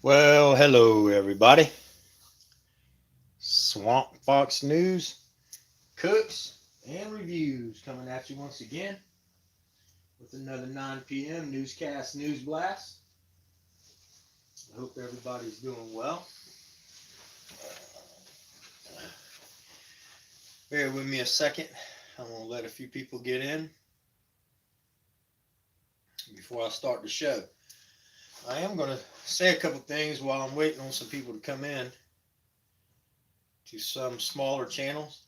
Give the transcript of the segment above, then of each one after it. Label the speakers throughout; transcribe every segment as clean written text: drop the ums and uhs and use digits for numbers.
Speaker 1: Well, hello everybody. Swamp Fox News, cooks, and reviews coming at you once again with another 9 p.m. newscast news blast. I hope everybody's doing well. Bear with me a second. I'm going to let a few people get in before I start the show. I am going to say a couple things while I'm waiting on some people to come in to some smaller channels.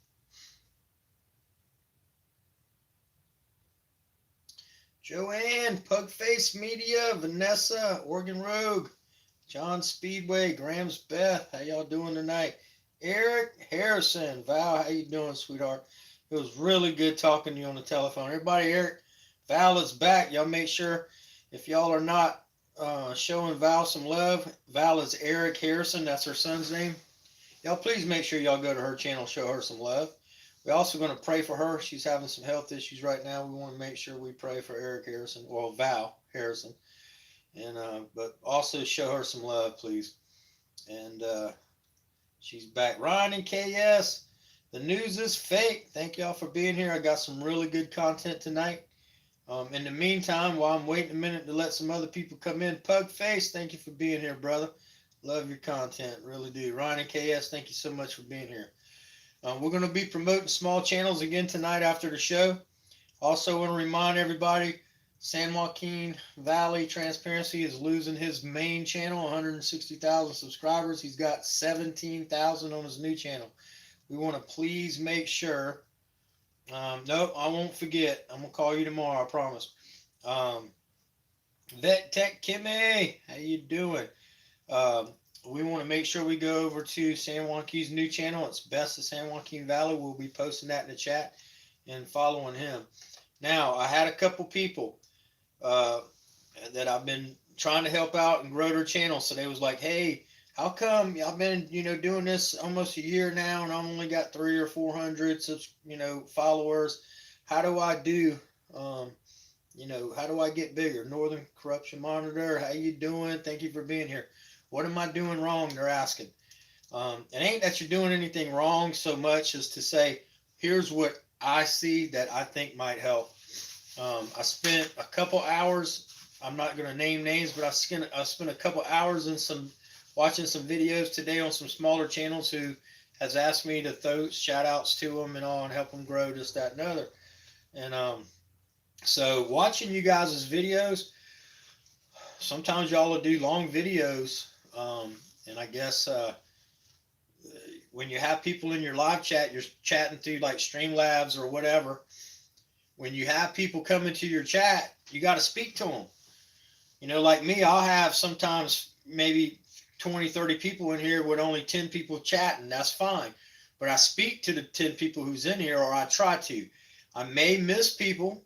Speaker 1: Joanne, Pugface Media, Vanessa, Oregon Rogue, John Speedway, Grams Beth, how y'all doing tonight? Eric Harrison, Val, how you doing, sweetheart? It was really good talking to you on the telephone. Everybody, Eric, Val is back. Y'all make sure if y'all are not showing Val some love, Val is Eric Harrison. That's her son's name. Y'all please make sure y'all go to her channel, show her some love. We're also going to pray for her. She's having some health issues right now. We want to make sure we pray for Eric Harrison, well, Val Harrison, and but also show her some love, please. And she's back. Ryan and KS, the news is fake. Thank y'all for being here. I got some really good content tonight. In the meantime, while I'm waiting a minute to let some other people come in, Pugface, thank you for being here, brother. Love your content, really do. Ryan and KS, thank you so much for being here. We're going to be promoting small channels again tonight after the show. Also, want to remind everybody, San Joaquin Valley Transparency is losing his main channel, 160,000 subscribers. He's got 17,000 on his new channel. We want to please make sure. No, I won't forget. I'm gonna call you tomorrow. I promise. Um, Vet Tech Kimmy, how you doing? Um, we want to make sure we go over to San Joaquin's new channel. It's Best of San Joaquin Valley. We'll be posting that in the chat and following him. Now, I had a couple people uh, that I've been trying to help out and grow their channel. So they was like, "Hey, how come I've been doing this almost a year now, and I've only got 300 or 400 followers? How do I do? Um, how do I get bigger?" Northern Corruption Monitor, how you doing? Thank you for being here. What am I doing wrong? They're asking. It ain't that you're doing anything wrong so much as to say, here's what I see that I think might help. I spent a couple hours. I'm not going to name names, but I spent a couple hours in some watching some videos today on some smaller channels who has asked me to throw shout outs to them and all and help them grow this, that, and other. And so watching you guys' videos, sometimes y'all will do long videos. And I guess when you have people in your live chat, you're chatting through like Streamlabs or whatever. When you have people come into your chat, you got to speak to them. Like me, I'll have sometimes maybe 20, 30 people in here with only 10 people chatting. That's fine. But I speak to the 10 people who's in here, or I try to. I may miss people.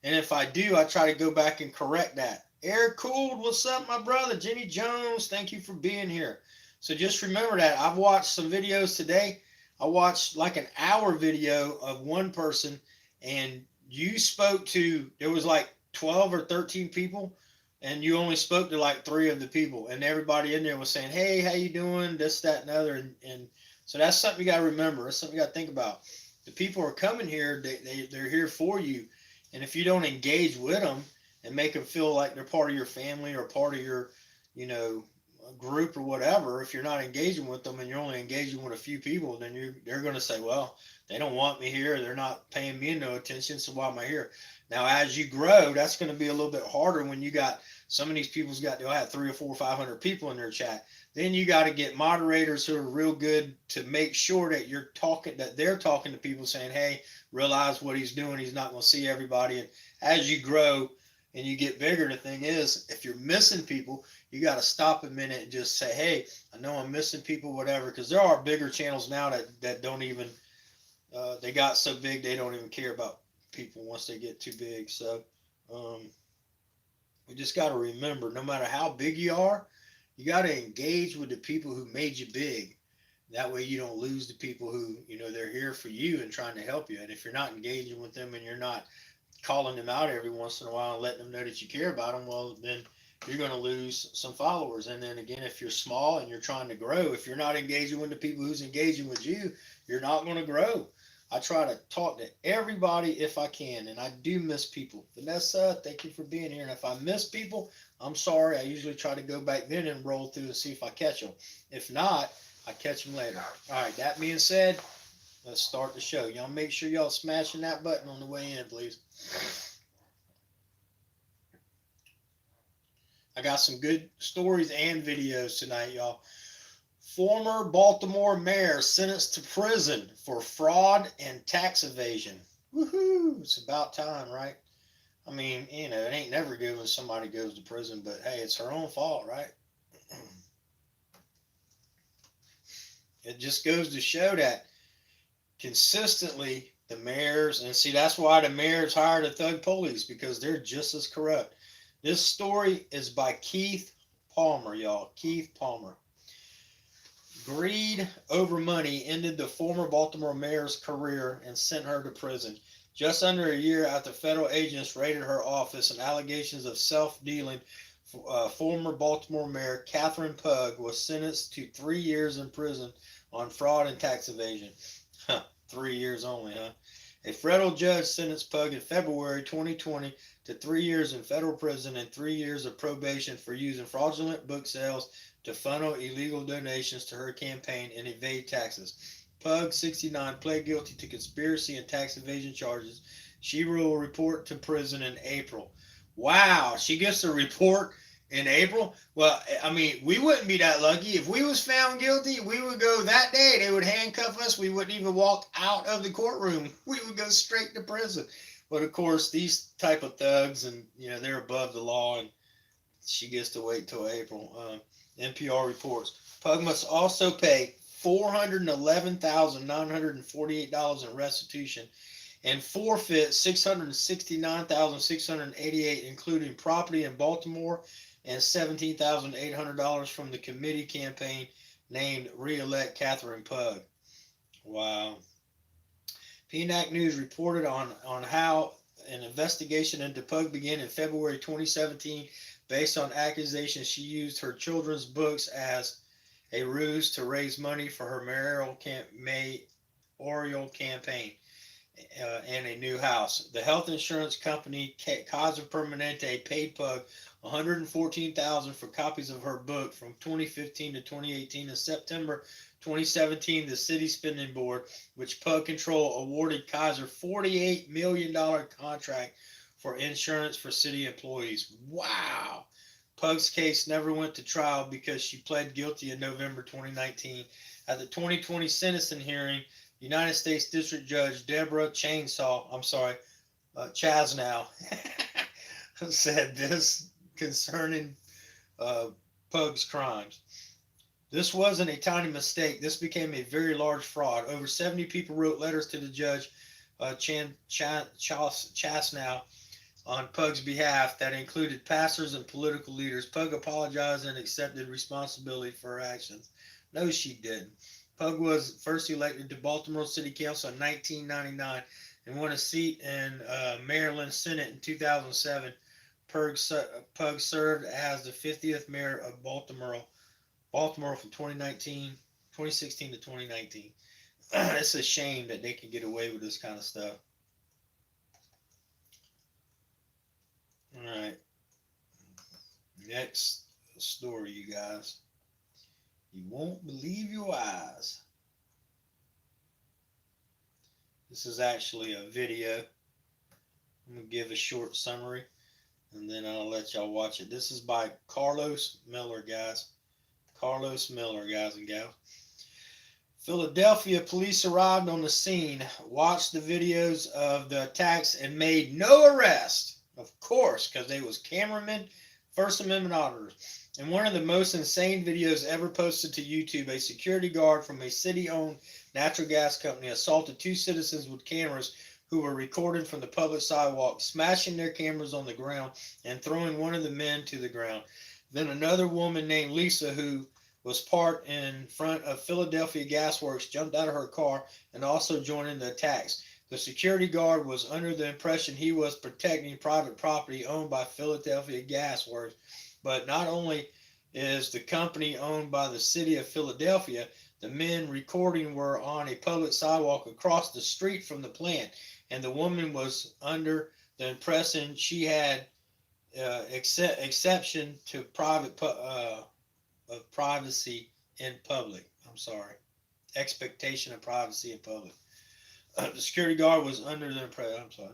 Speaker 1: And if I do, I try to go back and correct that. Eric Cooled, what's up, my brother? Jenny Jones, thank you for being here. So just remember that. I've watched some videos today. I watched like an hour video of one person, and you spoke to, there was like 12 or 13 people, and you only spoke to like three of the people, and everybody in there was saying, "Hey, how you doing?" This, that, and other. And so that's something you got to remember. That's something you got to think about. The people who are coming here, they're here for you. And if you don't engage with them and make them feel like they're part of your family or part of your, you know, group or whatever, if you're not engaging with them and you're only engaging with a few people, then they're going to say, well, they don't want me here. They're not paying me no attention. So why am I here? Now, as you grow, that's going to be a little bit harder when you got some of these people's got to have 300 or 400, 500 people in their chat. Then you got to get moderators who are real good to make sure that they're talking to people saying, hey, realize what he's doing. He's not going to see everybody. And as you grow and you get bigger, the thing is, if you're missing people, you got to stop a minute and just say, hey, I know I'm missing people, whatever, because there are bigger channels now that don't even, they got so big they don't even care about people once they get too big. So um, we just got to remember, no matter how big you are, you got to engage with the people who made you big. That way you don't lose the people who, they're here for you and trying to help you. And if you're not engaging with them and you're not calling them out every once in a while and letting them know that you care about them, well, then you're going to lose some followers. And then again, if you're small and you're trying to grow, if you're not engaging with the people who's engaging with you, you're not going to grow. I try to talk to everybody if I can, and I do miss people. Vanessa, thank you for being here. And if I miss people, I'm sorry. I usually try to go back then and roll through and see if I catch them. If not, I catch them later. All right, that being said, let's start the show. Y'all make sure y'all smashing that button on the way in, please. I got some good stories and videos tonight, y'all. Former Baltimore mayor sentenced to prison for fraud and tax evasion. Woohoo! It's about time, right? I mean, it ain't never good when somebody goes to prison, but hey, it's her own fault, right? It just goes to show that consistently the mayors, and see, that's why the mayors hired the thug police, because they're just as corrupt. This story is by Keith Palmer, y'all. Keith Palmer. Greed over money ended the former Baltimore mayor's career and sent her to prison. Just under a year after federal agents raided her office and allegations of self-dealing, former Baltimore mayor Catherine Pug was sentenced to 3 years in prison on fraud and tax evasion. 3 years only, huh? A federal judge sentenced Pug in February 2020 to 3 years in federal prison and 3 years of probation for using fraudulent book sales to funnel illegal donations to her campaign and evade taxes. Pug, 69, pled guilty to conspiracy and tax evasion charges. She will report to prison in April. Wow, she gets a report in April? Well, I mean, we wouldn't be that lucky. If we was found guilty, we would go that day. They would handcuff us. We wouldn't even walk out of the courtroom. We would go straight to prison. But of course, these type of thugs, and they're above the law, and she gets to wait till April. NPR reports Pug must also pay $411,948 in restitution and forfeit $669,688, including property in Baltimore, and $17,800 from the committee campaign named Re-elect Catherine Pug. Wow. PNAC News reported on how an investigation into Pug began in February 2017 based on accusations she used her children's books as a ruse to raise money for her mayoral campaign and a new house. The health insurance company Kaiser Permanente paid Pug $114,000 for copies of her book from 2015 to 2018. In September 2017, the city spending board, which Pug controlled, awarded Kaiser $48 million contract for insurance for city employees. Wow. Pug's case never went to trial because she pled guilty in November 2019. At the 2020 sentencing hearing, United States District Judge Deborah Chasnow said this concerning Pug's crimes. This wasn't a tiny mistake. This became a very large fraud. Over 70 people wrote letters to the judge, Chasnow, on Pug's behalf that included pastors and political leaders. Pug apologized and accepted responsibility for her actions. No, she didn't. Pug was first elected to Baltimore City Council in 1999 and won a seat in Maryland Senate in 2007. Pug served as the 50th mayor of Baltimore from 2016 to 2019. It's a shame that they can get away with this kind of stuff. All right. Next story, you guys. You won't believe your eyes. This is actually a video. I'm going to give a short summary, and then I'll let y'all watch it. This is by Carlos Miller, guys. Carlos Miller, guys and gals. Philadelphia police arrived on the scene, watched the videos of the attacks, and made no arrest. Of course, because they was cameramen, First Amendment auditors. In one of the most insane videos ever posted to YouTube, a security guard from a city-owned natural gas company assaulted two citizens with cameras who were recorded from the public sidewalk, smashing their cameras on the ground and throwing one of the men to the ground. Then another woman named Lisa, who was parked in front of Philadelphia Gas Works, jumped out of her car and also joined in the attacks. The security guard was under the impression he was protecting private property owned by Philadelphia Gas Works, But not only is the company owned by the city of Philadelphia, the men recording were on a public sidewalk across the street from the plant, and the woman was under the impression she had exception to of privacy in public. I'm sorry, expectation of privacy in public. The security guard was under the impression. I'm sorry.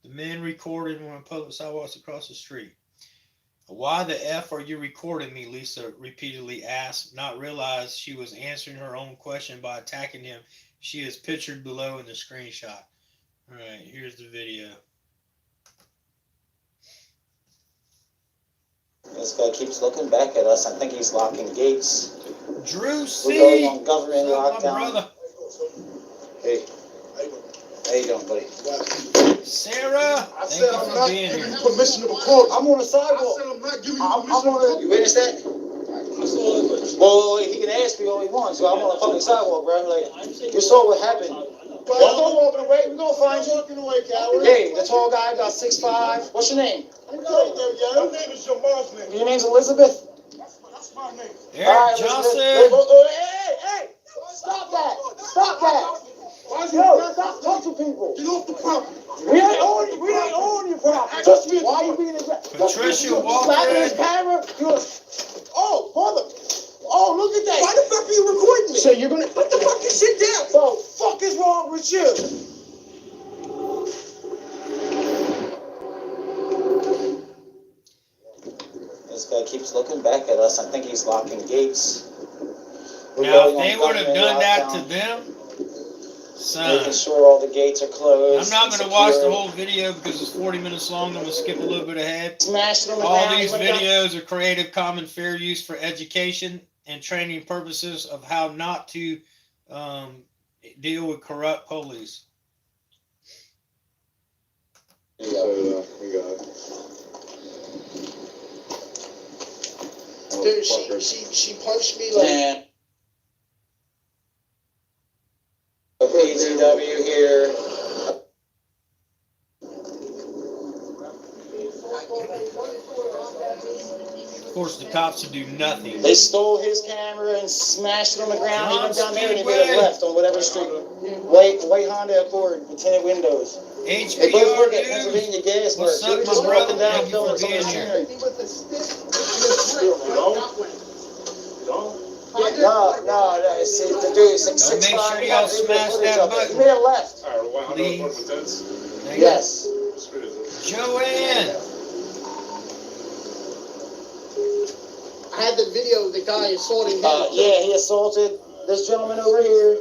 Speaker 1: The men recorded on public sidewalks across the street. Why the F are you recording me? Lisa repeatedly asked, not realize she was answering her own question by attacking him. She is pictured below in the screenshot. All right, here's the video.
Speaker 2: This guy keeps looking back at us. I think he's locking gates.
Speaker 1: Drew C.
Speaker 2: We're going on government lockdown.
Speaker 1: Brother.
Speaker 2: Hey. How you doing, buddy?
Speaker 1: Sarah,
Speaker 3: I said I'm not giving you permission to record.
Speaker 2: I'm on the sidewalk.
Speaker 3: I said I'm not giving you permission to record.
Speaker 2: You witness that? Well, he can ask me all he wants. So I'm on a public sidewalk, bro. I'm like, you saw what happened. Don't go walking away. We're going to find you.
Speaker 3: Walking away, coward.
Speaker 2: Hey, the tall guy, about 6'5". What's your name?
Speaker 3: My name is your mom's name.
Speaker 2: Your name's Elizabeth?
Speaker 3: That's my name.
Speaker 1: Eric Johnson.
Speaker 2: Hey! Stop that! Stop that! Yo, stop touching people!
Speaker 3: Get off the property.
Speaker 2: We ain't on your property. Why are you being aggressive?
Speaker 1: Patricia Walker.
Speaker 2: Slapping his camera. Oh, mother! Oh, look at that!
Speaker 3: Why the fuck are you recording me?
Speaker 2: So you're gonna
Speaker 3: What the fuck? You sit down.
Speaker 2: So, fuck is wrong with you? This guy keeps looking back at us. I think he's locking gates.
Speaker 1: Now, if they would have done that to them,
Speaker 2: making
Speaker 1: son,
Speaker 2: sure all the gates are closed.
Speaker 1: I'm not going to watch the whole video because it's 40 minutes long. I'm going to skip a little bit ahead.
Speaker 2: Smashed them
Speaker 1: All
Speaker 2: down.
Speaker 1: these videos are Creative Commons fair use for education and training purposes of how not to deal with corrupt police.
Speaker 3: We got it.
Speaker 4: Dude, she punched me like.
Speaker 2: PTW here.
Speaker 1: Of course, the cops would do nothing.
Speaker 2: They stole his camera and smashed it on the ground. He went down there and he made
Speaker 1: Speedway.
Speaker 2: a left on whatever street. White Honda Accord with tinted windows. They both work at
Speaker 1: HBR News.
Speaker 2: Pennsylvania Gas Works.
Speaker 1: What's
Speaker 2: They were
Speaker 1: up,
Speaker 2: just
Speaker 1: my brother?
Speaker 2: walking down
Speaker 1: Thank you
Speaker 2: filming
Speaker 1: for
Speaker 2: some
Speaker 1: being
Speaker 2: machinery. No. See, the dude is 6'5".
Speaker 1: make sure y'all smash that button.
Speaker 2: He made a left.
Speaker 1: Please.
Speaker 2: Yes.
Speaker 1: Joanne.
Speaker 4: I had the video of the guy assaulting him.
Speaker 2: Yeah, he assaulted this gentleman over here.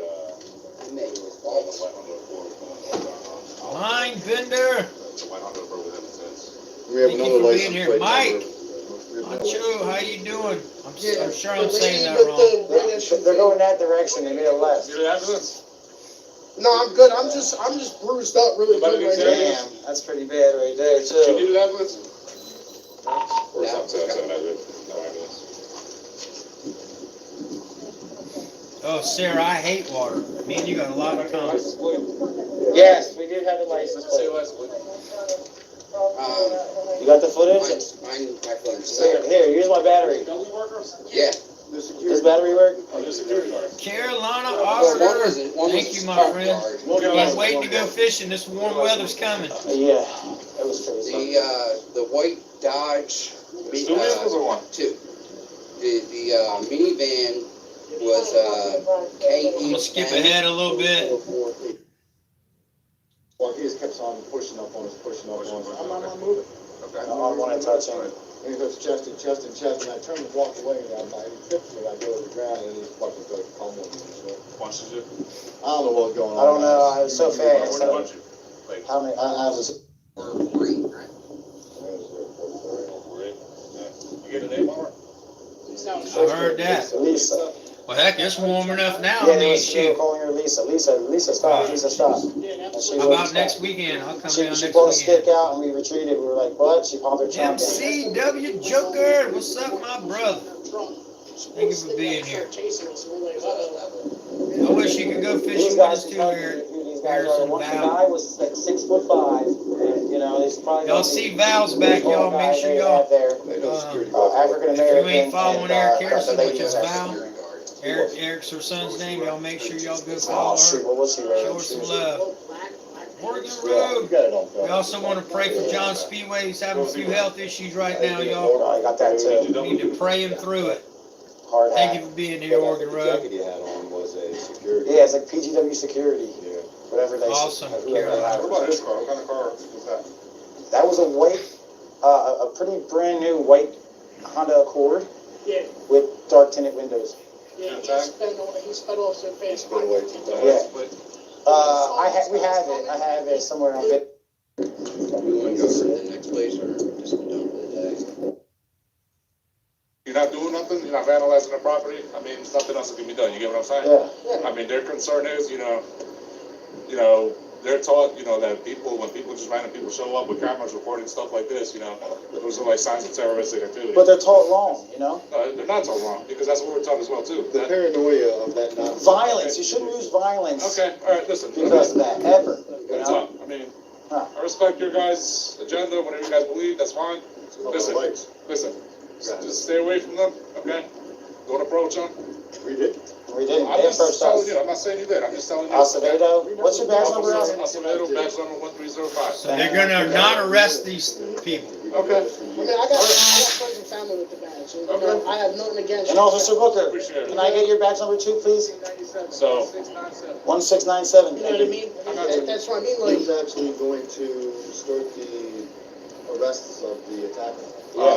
Speaker 1: Line Bender.
Speaker 3: We have
Speaker 1: Thank you
Speaker 3: another
Speaker 1: for
Speaker 3: license
Speaker 1: being here.
Speaker 3: plate
Speaker 1: Mike.
Speaker 3: number.
Speaker 1: Macho, how you doing? I'm
Speaker 4: Yeah,
Speaker 1: sure I'm
Speaker 4: the
Speaker 1: saying
Speaker 4: lady
Speaker 1: that
Speaker 4: with
Speaker 1: wrong.
Speaker 4: the red issue.
Speaker 2: They're going that direction. They made a left.
Speaker 4: No, I'm good. I'm just bruised up really good right now.
Speaker 2: Damn, that's pretty bad right there too.
Speaker 1: Oh, Sarah, I hate water. Me and you got a lot in common.
Speaker 2: Yes, we did have a license plate. You got the footage? Here, here's my battery.
Speaker 4: Yeah.
Speaker 2: Does battery work?
Speaker 1: Carolina Oscar. Thank you, my friend. Can't wait to go fishing. This warm weather's coming.
Speaker 2: Yeah, that was crazy.
Speaker 5: The white Dodge. Two. The minivan was KE.
Speaker 1: I'm gonna skip ahead a little bit.
Speaker 3: Well, he just kept on pushing up on us. I'm not moving.
Speaker 2: I don't want to touch him.
Speaker 3: And he goes chest, and I turned and walked away, and he tipped me, I go to the ground, and he fucking started pummeling me. I don't know what's going on.
Speaker 2: I don't know. I was so fast. How many? I was.
Speaker 1: I heard that.
Speaker 2: Lisa.
Speaker 1: Well, heck, it's warm enough now.
Speaker 2: Yeah,
Speaker 1: I
Speaker 2: they
Speaker 1: mean,
Speaker 2: were
Speaker 1: shoot.
Speaker 2: calling her Lisa. Lisa, stop. Lisa, stop. And she
Speaker 1: How
Speaker 2: wouldn't
Speaker 1: about next
Speaker 2: stop.
Speaker 1: weekend? I'll come
Speaker 2: She
Speaker 1: down next
Speaker 2: pulled a stick
Speaker 1: weekend.
Speaker 2: out and we retreated. We were like, what? She pumped her trunk in.
Speaker 1: MCW Joker, what's up, my brother? Thank you for being here. I wish you could go
Speaker 2: These
Speaker 1: fishing with us
Speaker 2: guys
Speaker 1: too,
Speaker 2: are
Speaker 1: Eric.
Speaker 2: who these guys are.
Speaker 1: Harrison
Speaker 2: One
Speaker 1: Val.
Speaker 2: guy was like 6'5", and, you know, place.
Speaker 1: Y'all see Val's back, y'all. Make sure y'all.
Speaker 2: African
Speaker 1: If you ain't
Speaker 2: American.
Speaker 1: following Eric Harrison,
Speaker 2: the
Speaker 1: which
Speaker 2: lady
Speaker 1: is
Speaker 2: was
Speaker 1: Val,
Speaker 2: African.
Speaker 1: Eric's her son's name. Y'all make sure y'all go
Speaker 2: Oh
Speaker 1: follow
Speaker 2: shoot,
Speaker 1: her.
Speaker 2: what was she
Speaker 1: Show
Speaker 2: wearing?
Speaker 1: her some love. Oregon
Speaker 3: You
Speaker 1: Road.
Speaker 3: got it on film.
Speaker 1: We also want to pray for John Speedway. He's having a few health issues right now, y'all.
Speaker 2: I got that too.
Speaker 1: We need to pray him through it.
Speaker 2: Hard
Speaker 1: Thank
Speaker 2: hat.
Speaker 1: you for being here, Oregon
Speaker 3: The
Speaker 1: Road.
Speaker 3: jacket you had on was a security.
Speaker 2: Yeah, it's like PGW security.
Speaker 3: Yeah.
Speaker 2: Whatever they
Speaker 1: Awesome.
Speaker 2: whoever they
Speaker 1: Carolina.
Speaker 2: have.
Speaker 3: What about this car? What kind of car was that?
Speaker 2: That was a white, a pretty brand new white Honda Accord.
Speaker 6: Yeah.
Speaker 2: With dark tinted windows.
Speaker 6: Yeah, he sped off so fast.
Speaker 3: Sped away too fast.
Speaker 2: Yeah. We have it. I have it somewhere on it.
Speaker 5: We want to go to the next place or just be done for the day?
Speaker 7: You're not doing nothing, you're not vandalizing the property, I mean, nothing else can be done, you get what I'm saying?
Speaker 2: Yeah.
Speaker 7: I mean, their concern is, you know, they're taught, that when people just random people show up with cameras recording stuff like this, those are like signs of terroristic activity.
Speaker 2: But they're taught wrong,
Speaker 7: No, they're not so wrong, because that's what we're taught as well too.
Speaker 3: The paranoia of that not
Speaker 2: Violence. You shouldn't use violence.
Speaker 7: Okay, alright, listen.
Speaker 2: Because of that, ever.
Speaker 7: It's up, I mean, I respect your guys' agenda, whatever you guys believe, that's fine. Listen, just stay away from them, okay? Don't approach them.
Speaker 3: We did.
Speaker 2: We didn't.
Speaker 7: I'm
Speaker 2: They
Speaker 7: just
Speaker 2: approached
Speaker 7: telling
Speaker 2: us.
Speaker 7: you, I'm not saying you did, I'm just telling you.
Speaker 2: Acevedo. What's your badge number?
Speaker 7: Acevedo, badge number 1305.
Speaker 1: So they're gonna not arrest these people.
Speaker 7: Okay.
Speaker 6: I mean, I got friends and family with the badge. And, I have nothing against
Speaker 2: And
Speaker 6: you.
Speaker 2: Officer Booker,
Speaker 7: Appreciate it.
Speaker 2: can I get your badge number 2, please?
Speaker 7: So,
Speaker 2: 1697.
Speaker 6: You know what I mean? That's what I mean. Like,
Speaker 3: Who's actually going to start the arrests of the attacker?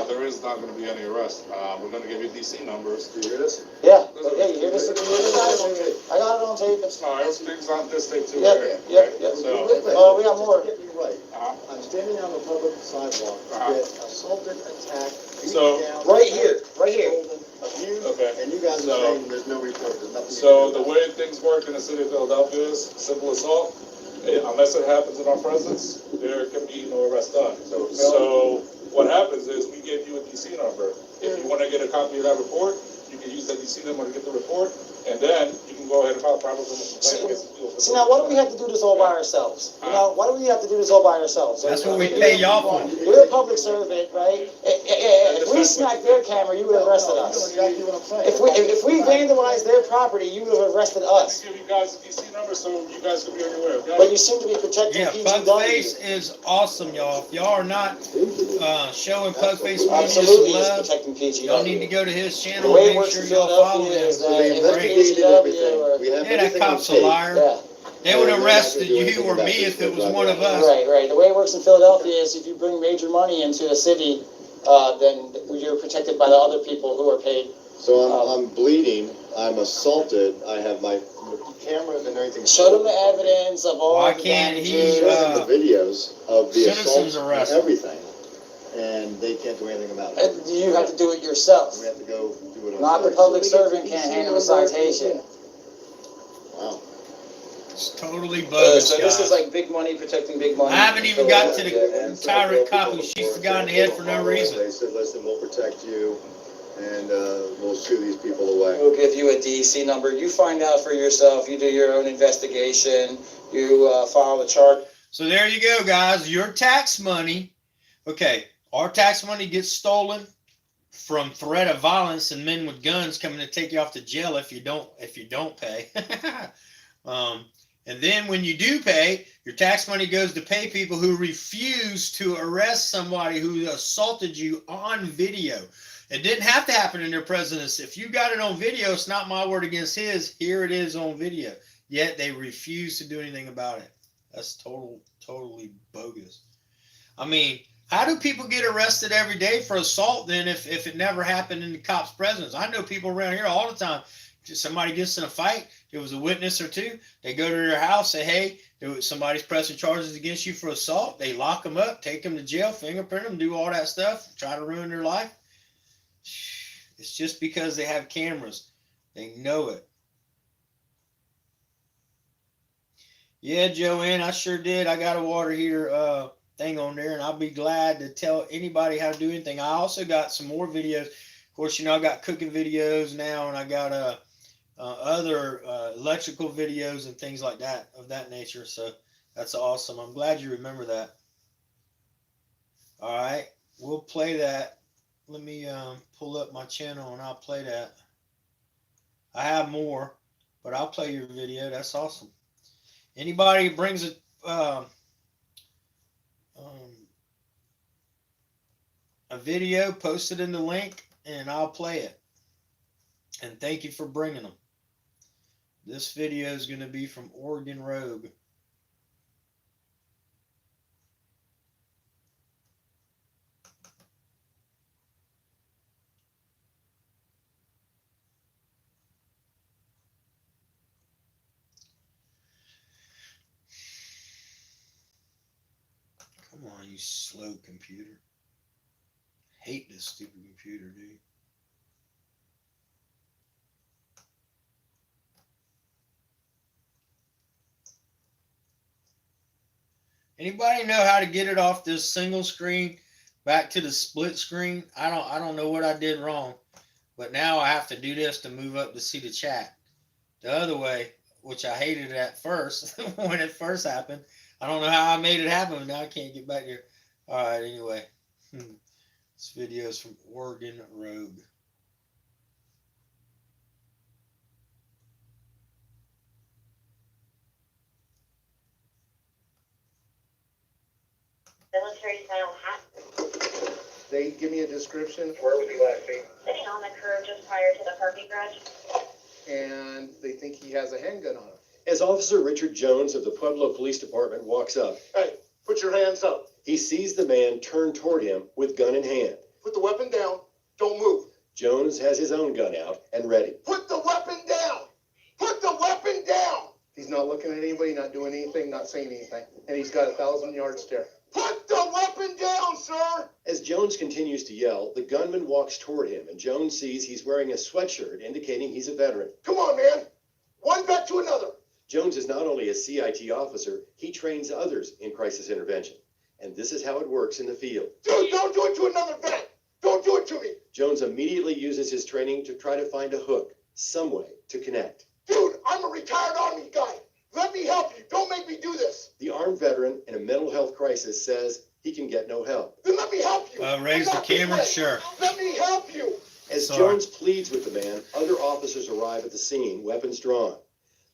Speaker 7: there is not gonna be any arrest. We're gonna give you DC numbers.
Speaker 3: Do you hear this?
Speaker 2: Yeah. Hey, you hear this? I got it on tape. It's
Speaker 7: No, everything's on this tape too.
Speaker 2: Yep,
Speaker 7: right?
Speaker 2: yep, yep.
Speaker 7: So,
Speaker 2: Oh, we got more.
Speaker 3: Just to get me right.
Speaker 7: uh-huh.
Speaker 3: I'm standing on the public sidewalk, get assaulted, attacked,
Speaker 7: So,
Speaker 3: beaten down.
Speaker 2: Right here, right here.
Speaker 3: Abused,
Speaker 7: Okay.
Speaker 3: and you guys are
Speaker 7: So-
Speaker 3: saying there's no report, there's nothing.
Speaker 7: So the way things work in the city of Philadelphia is simple assault. Unless it happens in our presence, there can be no arrest done. So what happens is we give you a DC number. If you want to get a copy of that report, you can use that DC number to get the report, and then you can go ahead and file a private complaint against the people.
Speaker 2: See, now, why do we have to do this all by ourselves? Why do we have to do this all by ourselves?
Speaker 1: That's what we pay y'all for.
Speaker 2: You're a public servant, right? If we smacked their camera, you would have arrested us.
Speaker 3: Exactly what I'm saying.
Speaker 2: If we vandalized their property, you would have arrested us.
Speaker 7: I give you guys a DC number so you guys can be on your way, okay?
Speaker 2: But you seem to be protecting
Speaker 1: Yeah,
Speaker 2: PGW.
Speaker 1: Pugface is awesome, y'all. If y'all are not showing Pugface Media some
Speaker 2: Absolutely, is
Speaker 1: love,
Speaker 2: protecting PGW.
Speaker 1: y'all need to go to his
Speaker 2: The
Speaker 1: channel
Speaker 2: way it
Speaker 1: and make
Speaker 2: works
Speaker 1: sure
Speaker 2: in
Speaker 1: y'all follow
Speaker 2: Philadelphia is
Speaker 1: him.
Speaker 2: that
Speaker 3: We
Speaker 2: if
Speaker 3: investigated
Speaker 2: PGW
Speaker 3: everything.
Speaker 2: or
Speaker 3: We have
Speaker 1: Yeah, that
Speaker 3: everything on
Speaker 1: cop's a
Speaker 3: tape.
Speaker 1: liar.
Speaker 2: yeah.
Speaker 1: They would
Speaker 3: And we're
Speaker 1: arrested
Speaker 3: not gonna do
Speaker 1: you
Speaker 3: anything
Speaker 1: or
Speaker 3: about
Speaker 1: me
Speaker 3: this
Speaker 1: if it was
Speaker 3: because
Speaker 1: one
Speaker 3: I
Speaker 1: of
Speaker 3: got-
Speaker 1: us.
Speaker 2: Right. The way it works in Philadelphia is if you bring major money into the city, then you're protected by the other people who are paid.
Speaker 3: So I'm bleeding, I'm assaulted, I have my cameras and everything.
Speaker 2: Show them the evidence of all
Speaker 1: Why
Speaker 2: the
Speaker 1: can't he,
Speaker 2: damages.
Speaker 3: Show them the videos of the
Speaker 1: Citizens
Speaker 3: assaults and
Speaker 1: arrest.
Speaker 3: everything, and they can't do anything about it.
Speaker 2: And you have to do it yourself.
Speaker 3: We have to go do it
Speaker 2: Not the
Speaker 3: ourselves.
Speaker 2: public servant can't handle a citation.
Speaker 3: Wow.
Speaker 1: It's totally bogus,
Speaker 2: So this
Speaker 1: guys.
Speaker 2: is like big money protecting big money.
Speaker 1: I haven't even got to the
Speaker 3: And
Speaker 1: Tyrant cop who shoots the guy in the head for no reason.
Speaker 3: They said, listen, we'll protect you, and we'll shoo these people away.
Speaker 2: We'll give you a DC number. You find out for yourself. You do your own investigation. You file the charge.
Speaker 1: So there you go, guys. Your tax money. Okay, our tax money gets stolen from threat of violence and men with guns coming to take you off to jail if you don't pay. And then when you do pay, your tax money goes to pay people who refuse to arrest somebody who assaulted you on video. It didn't have to happen in their presence. If you got it on video, it's not my word against his. Here it is on video. Yet they refuse to do anything about it. That's totally bogus. I mean, how do people get arrested every day for assault then if it never happened in the cop's presence? I know people around here all the time. Somebody gets in a fight, there was a witness or two, they go to their house, say, hey, somebody's pressing charges against you for assault. They lock them up, take them to jail, fingerprint them, do all that stuff, try to ruin their life. It's just because they have cameras. They know it. Yeah, Joanne, I sure did. I got a water heater thing on there, and I'll be glad to tell anybody how to do anything. I also got some more videos. Of course, I got cooking videos now, and I got other electrical videos and things like that of that nature. So that's awesome. I'm glad you remember that. All right, we'll play that. Let me pull up my channel and I'll play that. I have more, but I'll play your video. That's awesome. Anybody who brings a video, post it in the link, and I'll play it. And thank you for bringing them. This video is going to be from Oregon Rogue. Come on, you slow computer. Hate this stupid computer, dude. Anybody know how to get it off this single screen back to the split screen? I don't know what I did wrong, but now I have to do this to move up to see the chat. The other way, which I hated at first when it first happened. I don't know how I made it happen, but now I can't get back here. All right, anyway. This video is from Oregon Rogue.
Speaker 8: Military style hat.
Speaker 4: They give me a description.
Speaker 3: Where was he last seen?
Speaker 8: Sitting on the curb just prior to the parking garage.
Speaker 4: And they think he has a handgun on him.
Speaker 9: As Officer Richard Jones of the Pueblo Police Department walks up,
Speaker 3: Hey, put your hands up.
Speaker 9: he sees the man turn toward him with gun in hand.
Speaker 3: Put the weapon down. Don't move.
Speaker 9: Jones has his own gun out and ready.
Speaker 3: Put the weapon down. Put the weapon down.
Speaker 4: He's not looking at anybody, not doing anything, not saying anything. And he's got a 1,000-yard stare.
Speaker 3: Put the weapon down, sir.
Speaker 9: As Jones continues to yell, the gunman walks toward him, and Jones sees he's wearing a sweatshirt indicating he's a veteran.
Speaker 3: Come on, man. One back to another.
Speaker 9: Jones is not only a CIT officer, he trains others in crisis intervention. And this is how it works in the field.
Speaker 3: Dude, don't do it to another vet. Don't do it to me.
Speaker 9: Jones immediately uses his training to try to find a hook, some way to connect.
Speaker 3: Dude, I'm a retired Army guy. Let me help you. Don't make me do this.
Speaker 9: The armed veteran in a mental health crisis says he can get no help.
Speaker 3: Then let me help you.
Speaker 1: Raise the camera, sure.
Speaker 3: Let me help you.
Speaker 9: As
Speaker 1: Sorry.
Speaker 9: Jones pleads with the man, other officers arrive at the scene, weapons drawn.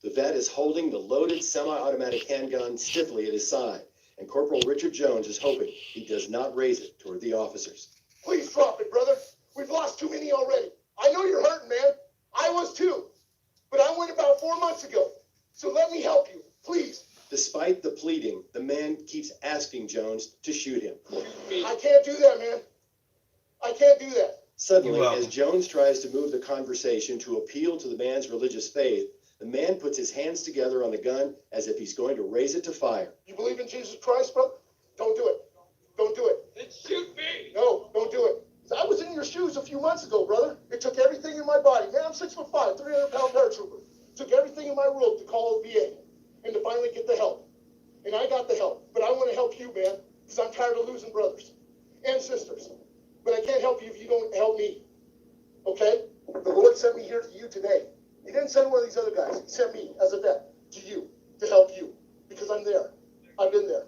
Speaker 9: The vet is holding the loaded semi-automatic handgun stiffly at his side, and Corporal Richard Jones is hoping he does not raise it toward the officers.
Speaker 3: Please drop it, brother. We've lost too many already. I know you're hurting, man. I was too. But I went about 4 months ago. So let me help you, please.
Speaker 9: Despite the pleading, the man keeps asking Jones to shoot him.
Speaker 3: I can't do that, man. I can't do that.
Speaker 9: Suddenly,
Speaker 1: You're
Speaker 9: as
Speaker 1: welcome.
Speaker 9: Jones tries to move the conversation to appeal to the man's religious faith, the man puts his hands together on the gun as if he's going to raise it to fire.
Speaker 3: You believe in Jesus Christ, brother? Don't do it. Don't do it.
Speaker 7: Then shoot me!
Speaker 3: No, don't do it. I was in your shoes a few months ago, brother. It took everything in my body. Man, I'm 6'5", 300-pound paratrooper. Took everything in my world to call the VA and to finally get the help. And I got the help. But I want to help you, man, because I'm tired of losing brothers and sisters. But I can't help you if you don't help me. Okay? The Lord sent me here to you today. He didn't send one of these other guys. He sent me as a vet to you to help you because I'm there. I've been there.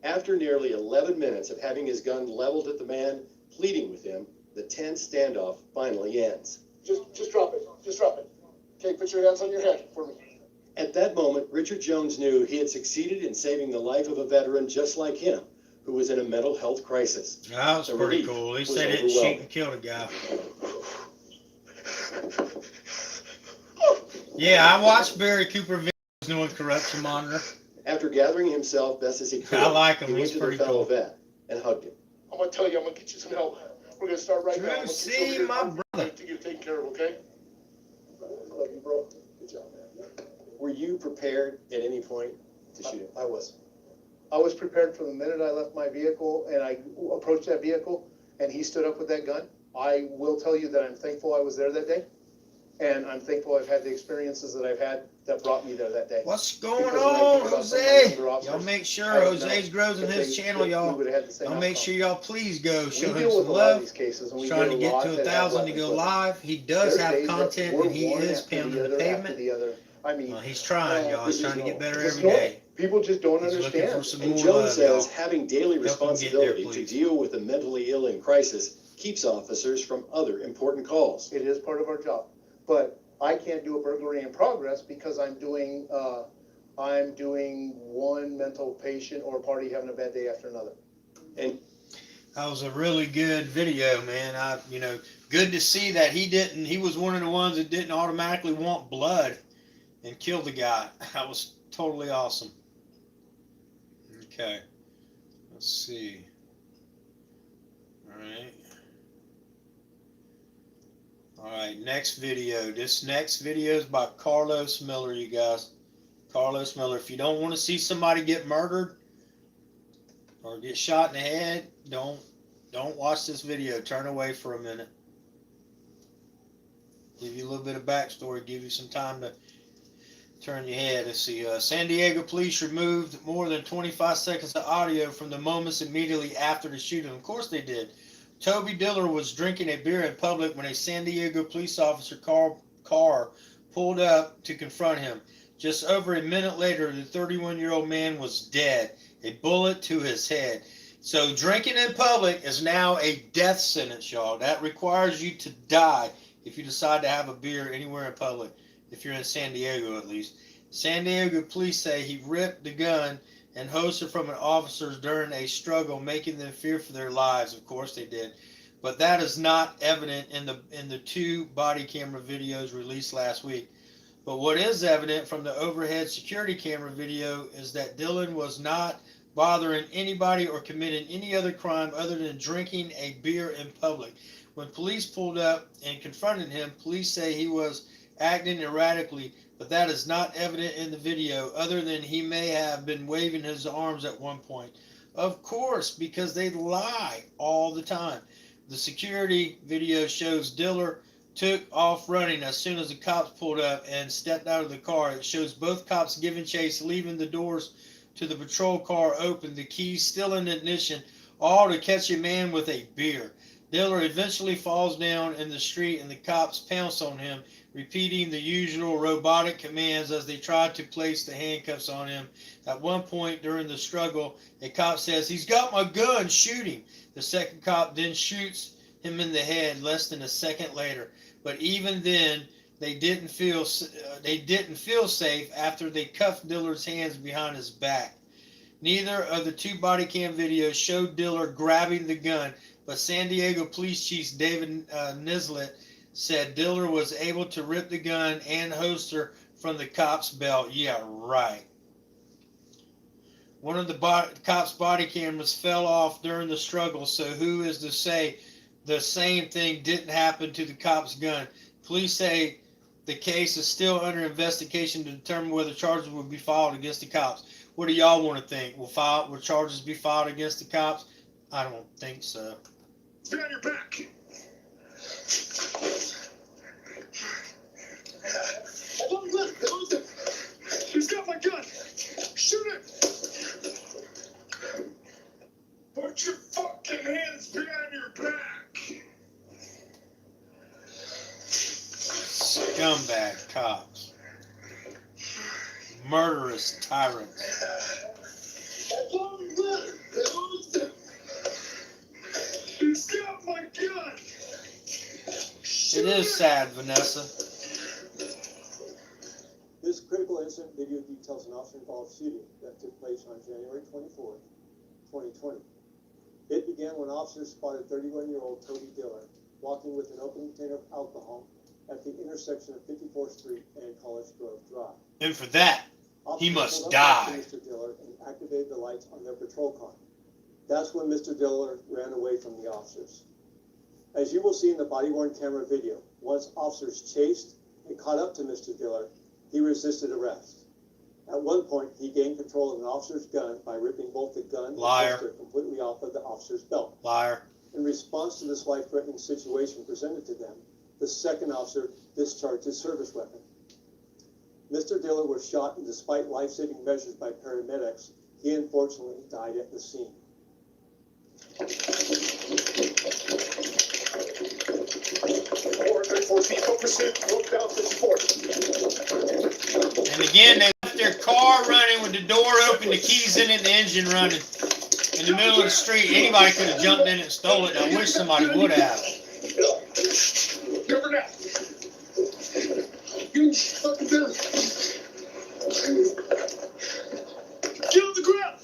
Speaker 9: After nearly 11 minutes of having his gun leveled at the man, pleading with him, the tense standoff finally ends.
Speaker 3: Just drop it. Just drop it. Okay, put your hands on your head for me.
Speaker 9: At that moment, Richard Jones knew he had succeeded in saving the life of a veteran just like him, who was in a mental health crisis.
Speaker 1: That was
Speaker 9: The
Speaker 1: pretty
Speaker 9: relief
Speaker 1: cool. At least
Speaker 9: was
Speaker 1: they didn't shoot
Speaker 9: overwhelming.
Speaker 1: and kill the guy. Yeah, I watched Barry Cooper videos doing corruption monitor.
Speaker 9: After gathering himself best as he could,
Speaker 1: I like him.
Speaker 9: he went
Speaker 1: He's
Speaker 9: to the
Speaker 1: pretty
Speaker 9: fellow
Speaker 1: cool.
Speaker 9: vet and hugged him.
Speaker 3: I'm gonna tell you, I'm gonna get you some help. We're gonna start right now. I'm
Speaker 1: Drew,
Speaker 3: gonna get
Speaker 1: see
Speaker 3: you over
Speaker 1: my
Speaker 3: here
Speaker 1: brother.
Speaker 3: to get taken care of, okay? Love you, bro. Good job, man.
Speaker 9: Were you prepared at any point to shoot him?
Speaker 4: I was. I was prepared from the minute I left my vehicle and I approached that vehicle and he stood up with that gun. I will tell you that I'm thankful I was there that day. And I'm thankful I've had the experiences that I've had that brought me there that day.
Speaker 1: What's going
Speaker 4: Because when I
Speaker 1: on,
Speaker 4: think about some of
Speaker 1: Jose?
Speaker 4: the other officers,
Speaker 1: Y'all make sure
Speaker 4: I don't know
Speaker 1: Jose's grows in
Speaker 4: if
Speaker 1: his
Speaker 4: they-
Speaker 1: channel,
Speaker 4: if we
Speaker 1: y'all.
Speaker 4: would've had the same
Speaker 1: Y'all make
Speaker 4: outcome.
Speaker 1: sure y'all please go show
Speaker 4: We
Speaker 1: him
Speaker 4: deal with
Speaker 1: some
Speaker 4: a lot of
Speaker 1: love.
Speaker 4: these cases, and we
Speaker 1: He's trying to
Speaker 4: deal with
Speaker 1: get
Speaker 4: a
Speaker 1: to
Speaker 4: lot that have
Speaker 1: 1,000 to
Speaker 4: weapons
Speaker 1: go
Speaker 4: with them.
Speaker 1: live. He does
Speaker 4: There's
Speaker 1: have
Speaker 4: days that
Speaker 1: content
Speaker 4: we're
Speaker 1: and he
Speaker 4: one
Speaker 1: is
Speaker 4: after
Speaker 1: pounding
Speaker 4: the
Speaker 1: the
Speaker 4: other after
Speaker 1: pavement.
Speaker 4: the other. I mean,
Speaker 1: He's trying, y'all. He's
Speaker 4: this
Speaker 1: trying to
Speaker 4: is
Speaker 1: get better
Speaker 4: it's
Speaker 1: every
Speaker 4: normal.
Speaker 1: day.
Speaker 4: People just don't
Speaker 1: He's looking for
Speaker 4: understand.
Speaker 1: some
Speaker 9: And
Speaker 1: more
Speaker 9: Jones
Speaker 1: love, y'all.
Speaker 9: says having daily
Speaker 1: Help him get there,
Speaker 9: responsibility to
Speaker 1: please.
Speaker 9: deal with the mentally ill in crisis keeps officers from other important calls.
Speaker 4: It is part of our job, but I can't do a burglary in progress because I'm doing one mental patient or party having a bad day after another.
Speaker 9: And
Speaker 1: That was a really good video, man. Good to see that he was one of the ones that didn't automatically want blood and kill the guy. That was totally awesome. Okay. Let's see. All right, next video. This next video is by Carlos Miller, you guys. Carlos Miller. If you don't want to see somebody get murdered or get shot in the head, don't watch this video. Turn away for a minute. Give you a little bit of backstory. Give you some time to turn your head. Let's see. San Diego police removed more than 25 seconds of audio from the moments immediately after the shooting. Of course they did. Toby Diller was drinking a beer in public when a San Diego police officer car pulled up to confront him. Just over a minute later, the 31-year-old man was dead, a bullet to his head. So drinking in public is now a death sentence, y'all. That requires you to die if you decide to have a beer anywhere in public, if you're in San Diego at least. San Diego police say he ripped the gun and hosed it from an officer during a struggle, making them fear for their lives. Of course they did. But that is not evident in the two body camera videos released last week. But what is evident from the overhead security camera video is that Dylan was not bothering anybody or committing any other crime other than drinking a beer in public. When police pulled up and confronted him, police say he was acting erratically, but that is not evident in the video other than he may have been waving his arms at one point. Of course, because they lie all the time. The security video shows Diller took off running as soon as the cops pulled up and stepped out of the car. It shows both cops giving chase, leaving the doors to the patrol car open, the keys still in ignition, all to catch a man with a beer. Diller eventually falls down in the street and the cops pounce on him, repeating the usual robotic commands as they try to place the handcuffs on him. At one point during the struggle, a cop says, "He's got my gun, shoot him." The second cop then shoots him in the head less than a second later. But even then, they didn't feel safe after they cuffed Diller's hands behind his back. Neither of the two body cam videos showed Diller grabbing the gun, but San Diego Police Chief David Nislett said Diller was able to rip the gun and holster from the cop's belt. Yeah, right. One of the cop's body cameras fell off during the struggle, so who is to say the same thing didn't happen to the cop's gun? Police say the case is still under investigation to determine whether charges will be filed against the cops. What do y'all want to think? Will charges be filed against the cops? I don't think so.
Speaker 3: Stay on your back. Don't let him. He's got my gun. Shoot him. Put your fucking hands behind your back.
Speaker 1: Scumbag cops. Murderous tyrants.
Speaker 3: Don't let him. He's got my gun.
Speaker 1: It is sad, Vanessa.
Speaker 10: This critical incident video details an officer-involved shooting that took place on January 24th, 2020. It began when officers spotted 31-year-old Toby Diller walking with an open container of alcohol at the intersection of 54th Street and College Grove Drive.
Speaker 1: And for that, he must die.
Speaker 10: Mr. Diller and activated the lights on their patrol car. That's when Mr. Diller ran away from the officers. As you will see in the body-worn camera video, once officers chased and caught up to Mr. Diller, he resisted arrest. At one point, he gained control of an officer's gun by ripping both the gun and holster completely off of the officer's belt.
Speaker 1: Liar.
Speaker 10: In response to this life-threatening situation presented to them, the second officer discharged his service weapon. Mr. Diller was shot, and despite life-saving measures by paramedics, he unfortunately died at the scene.
Speaker 3: 34 feet, 4%, look down 54.
Speaker 1: And again, they left their car running with the door open, the keys in it, the engine running in the middle of the street. Anybody could have jumped in and stole it. And I wish somebody would have.
Speaker 3: Cover now. You fucking down. Get on the ground.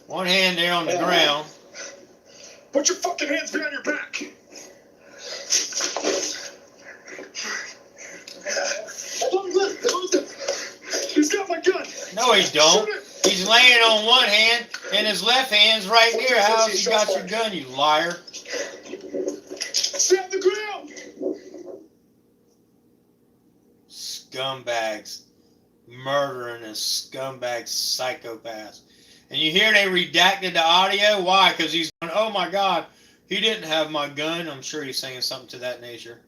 Speaker 1: One hand there on the ground.
Speaker 3: Put your fucking hands behind your back. He's got my gun.
Speaker 1: No, he don't. He's laying on one hand, and his left hand's right here. How's he got your gun, you liar?
Speaker 3: Stay on the ground.
Speaker 1: Scumbags. Murdering a scumbag psychopaths. And you hear they redacted the audio? Why? Because he's going, oh my God, he didn't have my gun. I'm sure he's saying something to that nature.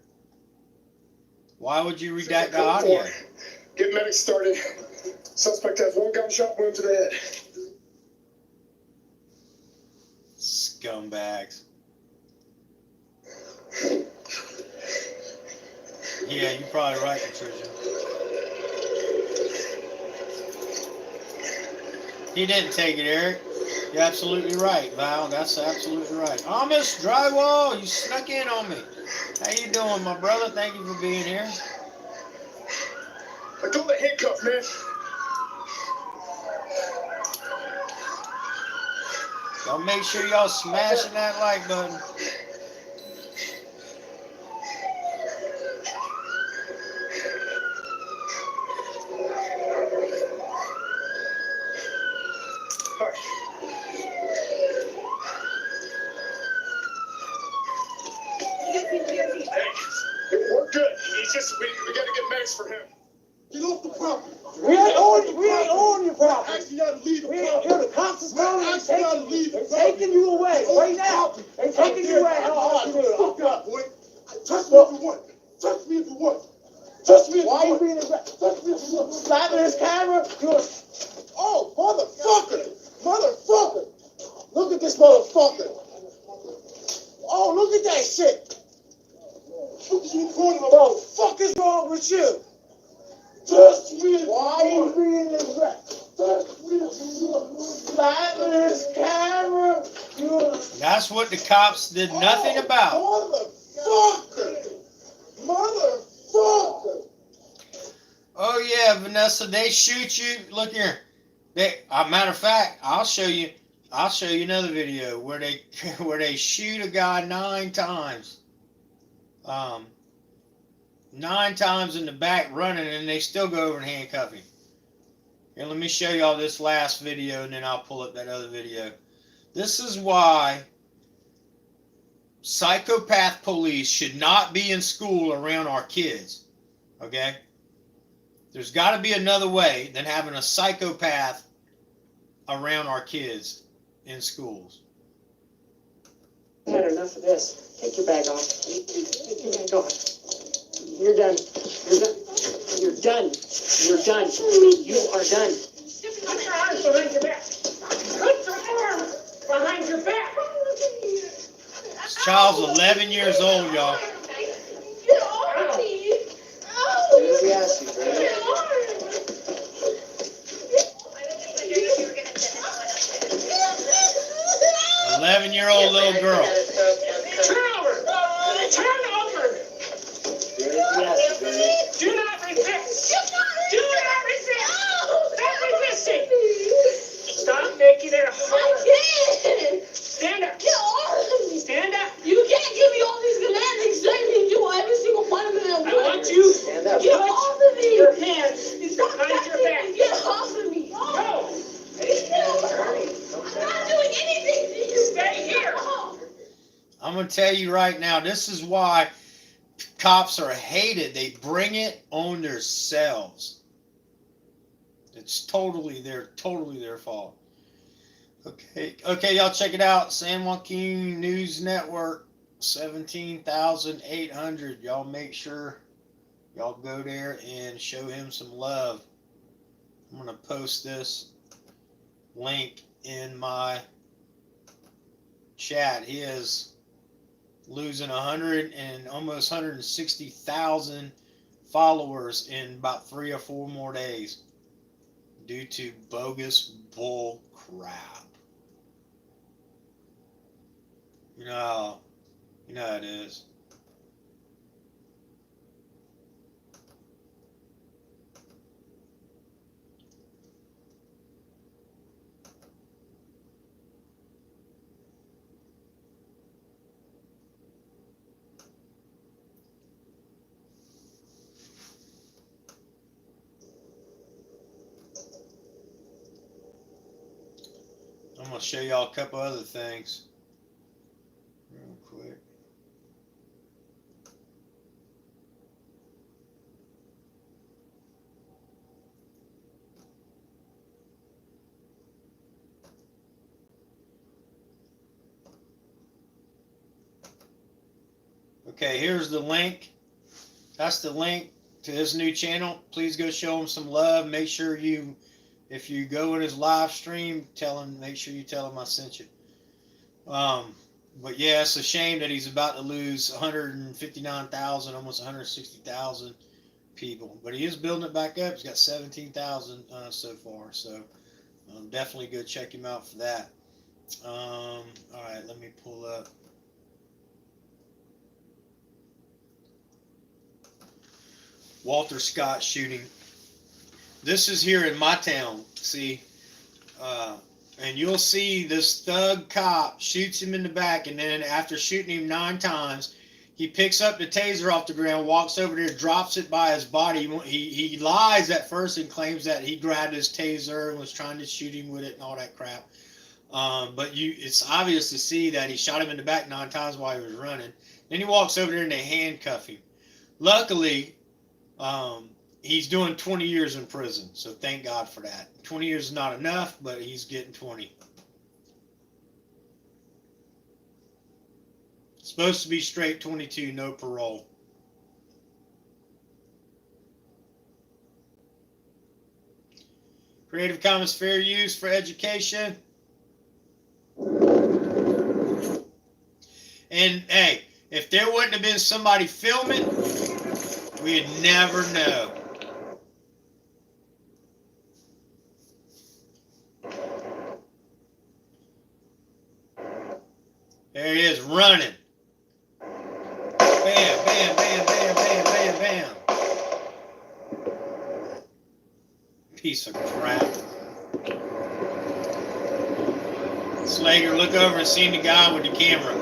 Speaker 1: Why would you redact the audio?
Speaker 3: Get medics started. Suspect has one gunshot wound to the head.
Speaker 1: Scumbags. Yeah, you're probably right, Patricia. He didn't take it, Eric. You're absolutely right, Val. That's absolutely right. Oh, Miss Drywall, you snuck in on me. How you doing, my brother? Thank you for being here.
Speaker 3: I got the handcuff, man.
Speaker 1: Y'all make sure y'all smashing that like button.
Speaker 3: We're good. He's just, we gotta get medics for him. Get off the property.
Speaker 2: We ain't on your property.
Speaker 3: Actually, you gotta leave the
Speaker 2: We ain't
Speaker 3: property.
Speaker 2: here. The cops is coming.
Speaker 3: Actually, you gotta leave the
Speaker 2: They're
Speaker 3: property.
Speaker 2: taking you away right now. They're taking you away.
Speaker 3: Fuck up, boy. Touch me if you want. Touch me if you want. Touch me if you want.
Speaker 2: Why are you being aggressive?
Speaker 3: Touch me if you want.
Speaker 2: Slapping his camera.
Speaker 3: Oh, motherfucker. Motherfucker. Look at this motherfucker. Oh, look at that shit. What is you recording
Speaker 2: What
Speaker 3: about?
Speaker 2: the fuck is wrong with you?
Speaker 3: Touch me if you
Speaker 2: Why are you
Speaker 3: want.
Speaker 2: being aggressive?
Speaker 3: Touch me if you want.
Speaker 2: Slapping his camera.
Speaker 1: That's what the cops did nothing about.
Speaker 3: Motherfucker. Motherfucker.
Speaker 1: Oh yeah, Vanessa, they shoot you. Look here. Matter of fact, I'll show you another video where they shoot a guy 9 times. 9 times in the back running, and they still go over and handcuff him. Here, let me show y'all this last video, and then I'll pull up that other video. This is why psychopath police should not be in school around our kids. Okay? There's got to be another way than having a psychopath around our kids in schools.
Speaker 6: I had enough of this. Take your bag off. Take your bag off. You're done. You're done. You're done. You're done. You are done. Put your arms behind your back. Put your arms behind your back.
Speaker 1: This child's 11 years old, y'all.
Speaker 6: Get off me.
Speaker 5: Easy ass, you Brandon.
Speaker 1: 11-year-old little girl.
Speaker 6: Turn over. Turn over.
Speaker 5: Easy ass, you Brandon.
Speaker 6: Do not resist. Do not resist. Stop resisting. Stop making it hard. Stand up. Stand up.
Speaker 11: You can't give me all these demands explaining you every single one of them at
Speaker 6: I
Speaker 11: once.
Speaker 6: want you
Speaker 5: Stand up.
Speaker 11: Get off of me!
Speaker 6: your hands
Speaker 11: Stop
Speaker 6: behind your back.
Speaker 11: touching me! Get off of me!
Speaker 6: Go.
Speaker 11: I'm not doing anything to you!
Speaker 6: Stay here.
Speaker 1: I'm going to tell you right now, this is why cops are hated. They bring it on themselves. It's totally their fault. Okay, y'all check it out. San Joaquin News Network, 17,800. Y'all make sure y'all go there and show him some love. I'm going to post this link in my chat. He is losing 100 and almost 160,000 followers in about 3 or 4 more days due to bogus bull crap. You know how it is. I'm going to show y'all a couple other things real quick. Okay, here's the link. That's the link to his new channel. Please go show him some love. Make sure you, if you go in his live stream, make sure you tell him I sent you. But yeah, it's a shame that he's about to lose 159,000, almost 160,000 people. But he is building it back up. He's got 17,000 so far. So definitely go check him out for that. All right, let me pull up. Walter Scott shooting. This is here in my town, see, and you'll see this thug cop shoots him in the back, and then after shooting him 9 times, he picks up the taser off the ground, walks over there, drops it by his body. He lies at first and claims that he grabbed his taser and was trying to shoot him with it and all that crap. But it's obvious to see that he shot him in the back 9 times while he was running. Then he walks over there and they handcuff him. Luckily, he's doing 20 years in prison, so thank God for that. 20 years is not enough, but he's getting 20. Supposed to be straight 22, no parole. Creative Commons fair use for education. And hey, if there wouldn't have been somebody filming, we'd never know. There he is, running. Bam, bam, bam, bam, bam, bam, bam. Piece of crap. Slager, look over and see the guy with the camera.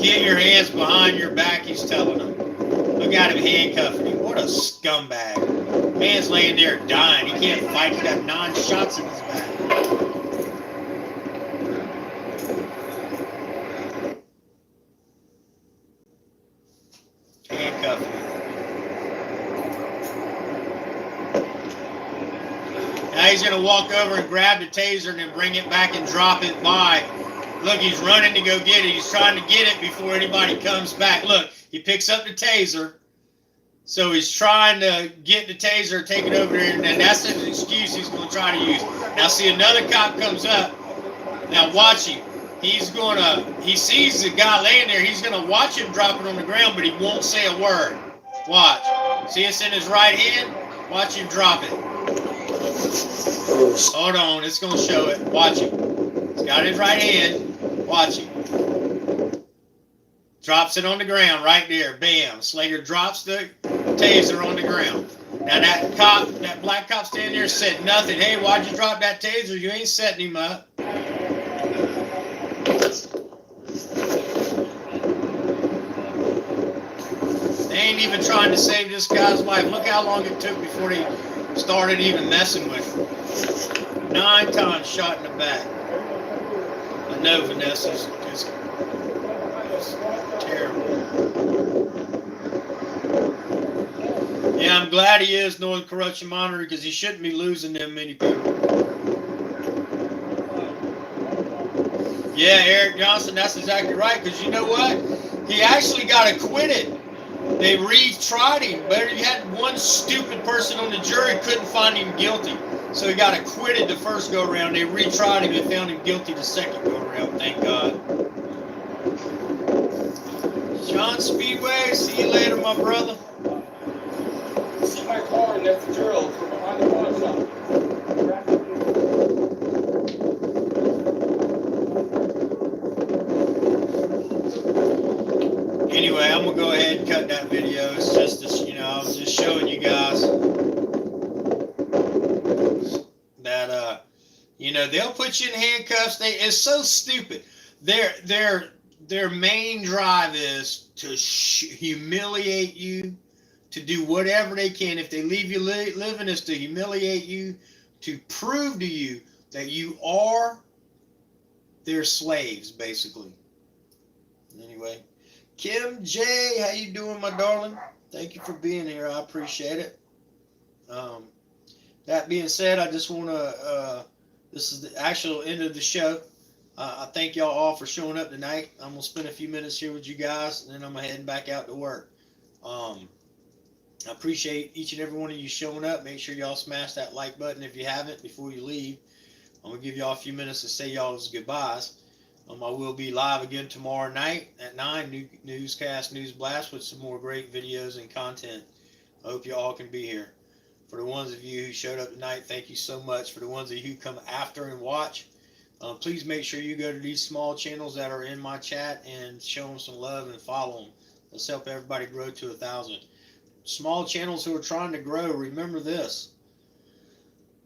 Speaker 1: Get your hands behind your back, he's telling them. Look at him handcuffing him. What a scumbag. Man's laying there dying. He can't fight. He's got 9 shots in his back. Handcuffing him. Now he's going to walk over and grab the taser and then bring it back and drop it by. Look, he's running to go get it. He's trying to get it before anybody comes back. Look, he picks up the taser. So he's trying to get the taser, take it over there, and that's an excuse he's going to try to use. Now, see, another cop comes up. Now, watch him. He sees the guy laying there. He's going to watch him drop it on the ground, but he won't say a word. Watch. See, it's in his right hand? Watch him drop it. Hold on. It's going to show it. Watch him. He's got his right hand. Watch him. Drops it on the ground right there. Bam. Slager drops the taser on the ground. Now that black cop standing there said nothing. Hey, why'd you drop that taser? You ain't setting him up. They ain't even trying to save this guy's life. Look how long it took before they started even messing with him. 9 times shot in the back. I know Vanessa's just terrible. Yeah, I'm glad he is Northern Corruption Monitor because he shouldn't be losing them many people. Yeah, Eric Johnson, that's exactly right. Because you know what? He actually got acquitted. They retried him, but you had one stupid person on the jury couldn't find him guilty. So he got acquitted the first go around. They retried him and found him guilty the second go around. Thank God. John Speedway, see you later, my brother.
Speaker 2: See my car, and that's the drill from behind the pawn shop.
Speaker 1: Anyway, I'm gonna go ahead and cut that video. It's just, I was just showing you guys that, they'll put you in handcuffs. It's so stupid. Their main drive is to humiliate you, to do whatever they can. If they leave you living, is to humiliate you, to prove to you that you are their slaves, basically. Anyway, Kim J, how you doing, my darling? Thank you for being here. I appreciate it. That being said, I just want to, this is the actual end of the show. I thank y'all all for showing up tonight. I'm going to spend a few minutes here with you guys, and then I'm heading back out to work. I appreciate each and every one of you showing up. Make sure y'all smash that like button if you haven't before you leave. I'm going to give y'all a few minutes to say y'all's goodbyes. I will be live again tomorrow night at 9, newscast, news blast with some more great videos and content. I hope you all can be here. For the ones of you who showed up tonight, thank you so much. For the ones of you who come after and watch, please make sure you go to these small channels that are in my chat and show them some love and follow them. Let's help everybody grow to 1,000. Small channels who are trying to grow, remember this.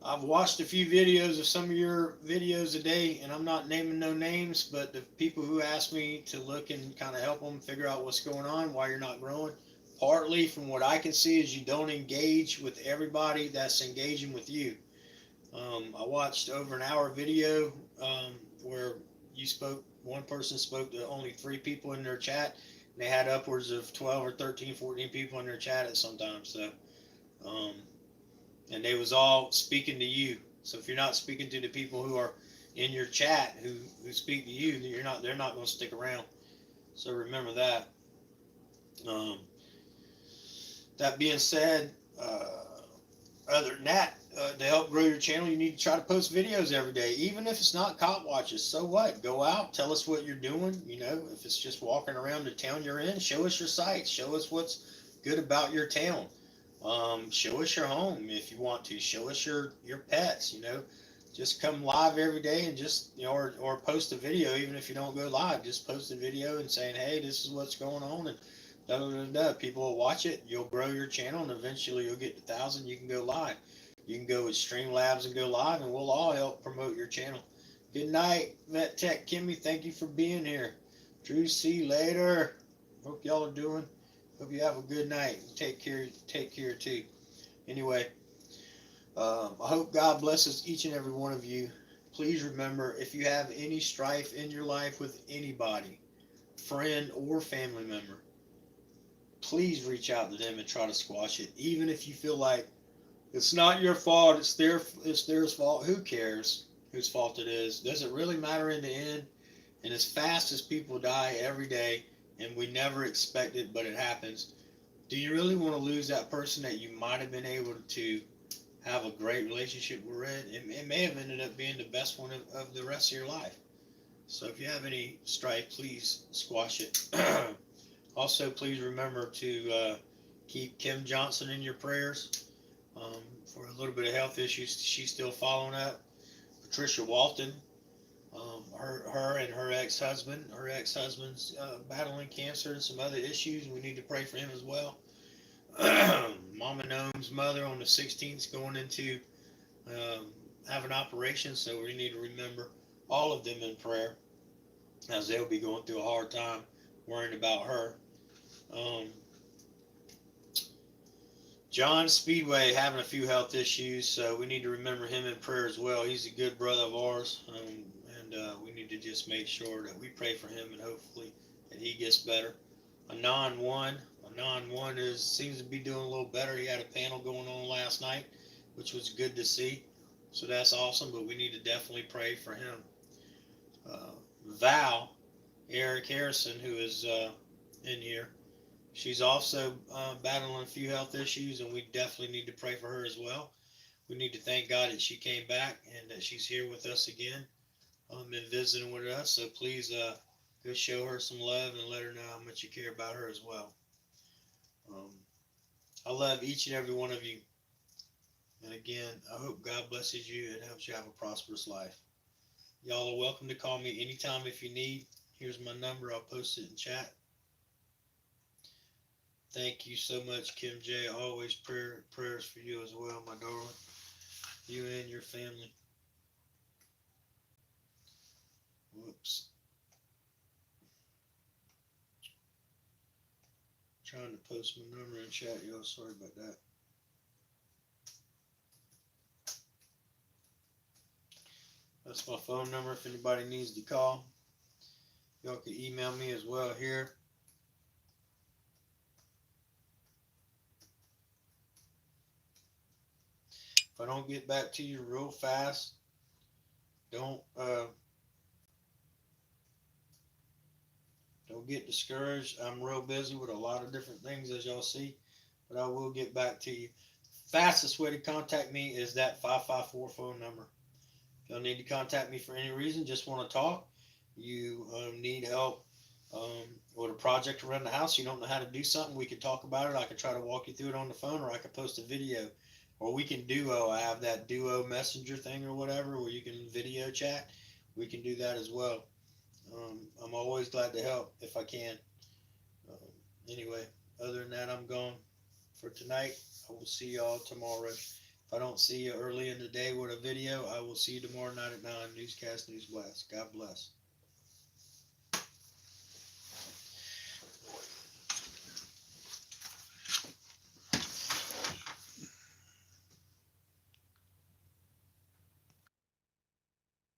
Speaker 1: I've watched a few videos of some of your videos today, and I'm not naming no names, but the people who ask me to look and kind of help them figure out what's going on, why you're not growing, partly from what I can see is you don't engage with everybody that's engaging with you. I watched over an hour video where one person spoke to only 3 people in their chat, and they had upwards of 12 or 13, 14 people in their chat at some time. So, and they was all speaking to you. So if you're not speaking to the people who are in your chat who speak to you, they're not going to stick around. So remember that. That being said, other than that, to help grow your channel, you need to try to post videos every day, even if it's not cop watches. So what? Go out, tell us what you're doing. If it's just walking around the town you're in, show us your sights, show us what's good about your town. Show us your home if you want to. Show us your pets. Just come live every day and just or post a video, even if you don't go live. Just post a video and saying, hey, this is what's going on, and da da da da. People will watch it. You'll grow your channel, and eventually you'll get to 1,000. You can go live. You can go with Streamlabs and go live, and we'll all help promote your channel. Good night, Vet Tech Kimmy. Thank you for being here. Drew, see you later. Hope y'all are doing. Hope you have a good night. Take care too. Anyway, I hope God blesses each and every one of you. Please remember, if you have any strife in your life with anybody, friend or family member, please reach out to them and try to squash it. Even if you feel like it's not your fault, it's theirs fault. Who cares whose fault it is? Does it really matter in the end? And as fast as people die every day, and we never expect it, but it happens, do you really want to lose that person that you might have been able to have a great relationship with? It may have ended up being the best one of the rest of your life. So if you have any strife, please squash it. Also, please remember to keep Kim Johnson in your prayers for a little bit of health issues. She's still following up. Patricia Walton, her and her ex-husband. Her ex-husband's battling cancer and some other issues. We need to pray for him as well. Mama Gnome's mother on the 16th going into have an operation, so we need to remember all of them in prayer as they'll be going through a hard time worrying about her. John Speedway having a few health issues, so we need to remember him in prayer as well. He's a good brother of ours, and we need to just make sure that we pray for him and hopefully that he gets better. Anon One seems to be doing a little better. He had a panel going on last night, which was good to see. So that's awesome, but we need to definitely pray for him. Eric Harrison, who is in here, She's also battling a few health issues, and we definitely need to pray for her as well. We need to thank God that she came back and that she's here with us again, and visiting with us. So please go show her some love and let her know how much you care about her as well. I love each and every one of you. And again, I hope God blesses you and helps you have a prosperous life. Y'all are welcome to call me anytime if you need. Here's my number. I'll post it in chat. Thank you so much, Kim J. Always prayers for you as well, my darling. You and your family. Whoops. Trying to post my number in chat, y'all. Sorry about that. That's my phone number if anybody needs to call. Y'all can email me as well here. If I don't get back to you real fast, don't get discouraged. I'm real busy with a lot of different things, as y'all see, but I will get back to you. Fastest way to contact me is that 554 phone number. If y'all need to contact me for any reason, just want to talk, you need help with a project around the house, you don't know how to do something, we can talk about it. I can try to walk you through it on the phone, or I can post a video, or we can duo. I have that duo messenger thing or whatever where you can video chat. We can do that as well. I'm always glad to help if I can. Anyway, other than that, I'm gone for tonight. I will see y'all tomorrow. If I don't see you early in the day with a video, I will see you tomorrow night at 9. Newscast, News Blast. God bless.